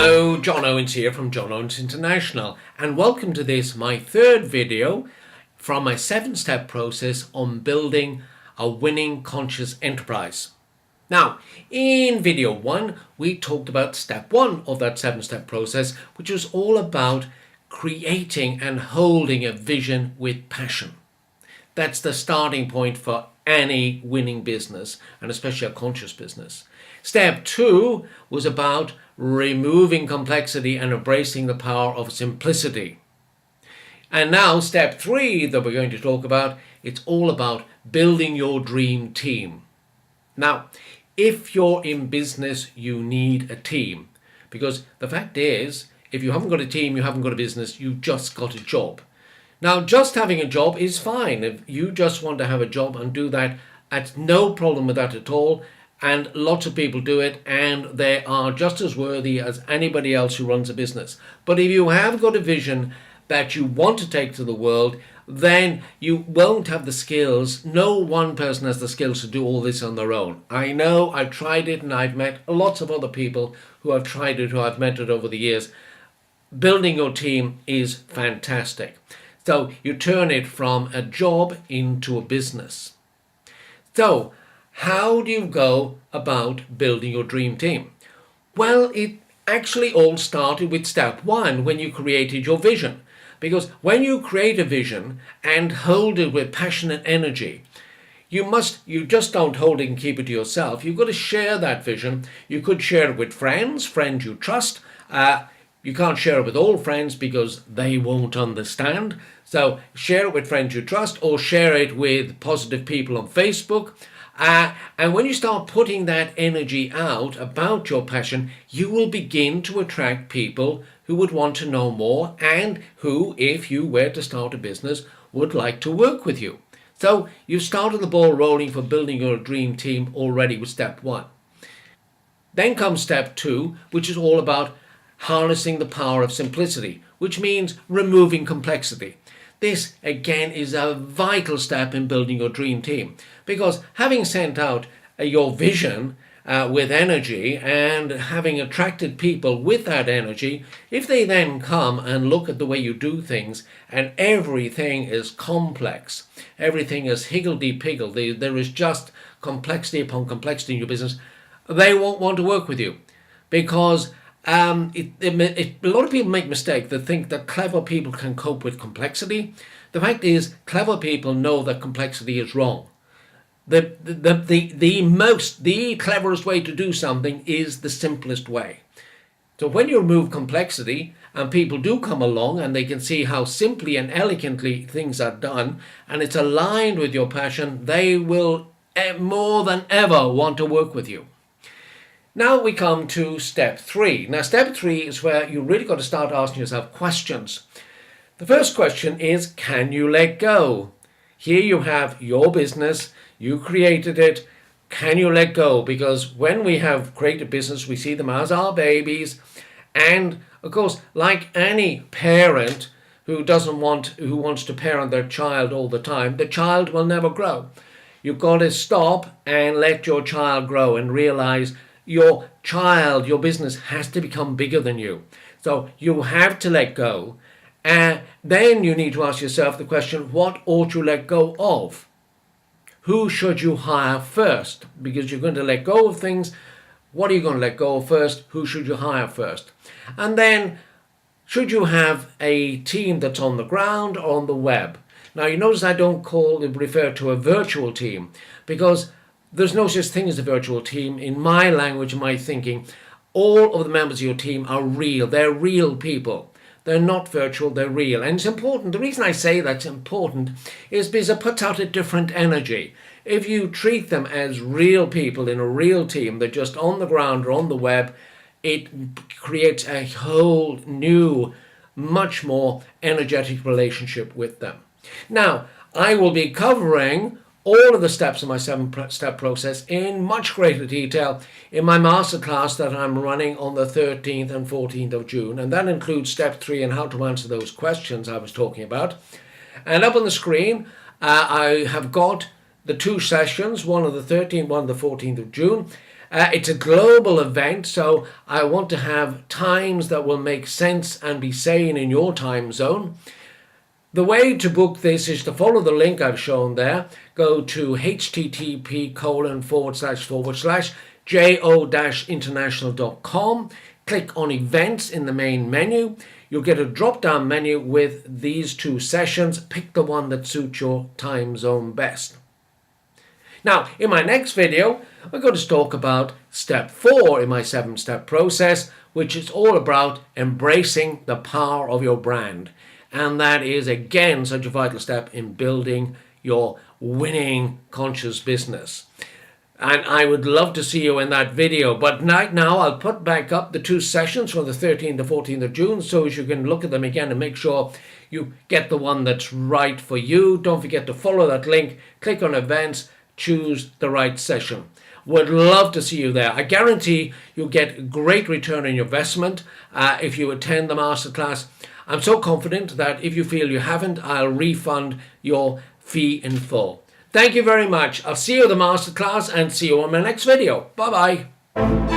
Hello, John Owens here from John Owens International, and welcome to this, my third video from my 7-step process on building a winning conscious enterprise. Now, in video 1, we talked about step 1 of that 7-step process, which was all about creating and holding a vision with passion. That's the starting point for any winning business, and especially a conscious business. Step 2 was about removing complexity and embracing the power of simplicity. And now step 3 that we're going to talk about, it's all about building your dream team. Now, if you're in business, you need a team, because the fact is, if you haven't got a team, you haven't got a business, you've just got a job. Now, just having a job is fine. If you just want to have a job and do that, that's no problem with that at all. And lots of people do it, and they are just as worthy as anybody else who runs a business. But if you have got a vision that you want to take to the world, then you won't have the skills. No one person has the skills to do all this on their own. I know, I've tried it, and I've met lots of other people who have tried it, who I've mentored over the years. Building your team is fantastic. So you turn it from a job into a business. So how do you go about building your dream team? Well, it actually all started with step 1 when you created your vision. Because when you create a vision and hold it with passion and energy, you just don't hold it and keep it to yourself. You've got to share that vision. You could share it with friends you trust. You can't share it with all friends because they won't understand. So share it with friends you trust, or share it with positive people on Facebook. And when you start putting that energy out about your passion, you will begin to attract people who would want to know more, and who, if you were to start a business, would like to work with you. So you've started the ball rolling for building your dream team already with step 1. Then comes step 2, which is all about harnessing the power of simplicity, which means removing complexity. This, again, is a vital step in building your dream team, because having sent out your vision with energy and having attracted people with that energy, if they then come and look at the way you do things and everything is complex, everything is higgledy-piggledy, there is just complexity upon complexity in your business, they won't want to work with you, because a lot of people make mistake that think that clever people can cope with complexity. The fact is, clever people know that complexity is wrong. The cleverest way to do something is the simplest way. So when you remove complexity and people do come along and they can see how simply and elegantly things are done, and it's aligned with your passion, they will more than ever want to work with you. Now we come to step 3. Now step 3 is where you really got to start asking yourself questions. The first question is, can you let go? Here you have your business, you created it, can you let go? Because when we have created business, we see them as our babies. And of course, like any parent who wants to parent their child all the time, the child will never grow. You've got to stop and let your child grow and realize your business has to become bigger than you. So you have to let go. And then you need to ask yourself the question, what ought you let go of? Who should you hire first? Because you're going to let go of things. What are you going to let go of first? Who should you hire first? And then, should you have a team that's on the ground or on the web? Now you notice I don't refer to a virtual team, because there's no such thing as a virtual team. In my language, my thinking, all of the members of your team are real. They're real people. They're not virtual, they're real. And it's important. The reason I say that's important is because it puts out a different energy. If you treat them as real people in a real team, they're just on the ground or on the web, it creates a whole new, much more energetic relationship with them. Now, I will be covering all of the steps of my 7-step process in much greater detail in my masterclass that I'm running on the 13th and 14th of June. And that includes step 3 and how to answer those questions I was talking about. And up on the screen, I have got the 2 sessions, one on the 13th, one on the 14th of June. It's a global event, so I want to have times that will make sense and be sane in your time zone. The way to book this is to follow the link I've shown there. Go to http://jo-international.com. Click on events in the main menu. You'll get a drop-down menu with these 2 sessions. Pick the one that suits your time zone best. Now, in my next video, we're going to talk about step 4 in my 7-step process, which is all about embracing the power of your brand. And that is, again, such a vital step in building your winning conscious business. And I would love to see you in that video. But right now, I'll put back up the 2 sessions from the 13th to 14th of June so as you can look at them again and make sure you get the one that's right for you. Don't forget to follow that link, click on events, choose the right session. Would love to see you there. I guarantee you'll get great return on your investment if you attend the masterclass. I'm so confident that if you feel you haven't, I'll refund your fee in full. Thank you very much. I'll see you at the masterclass and see you on my next video. Bye-bye.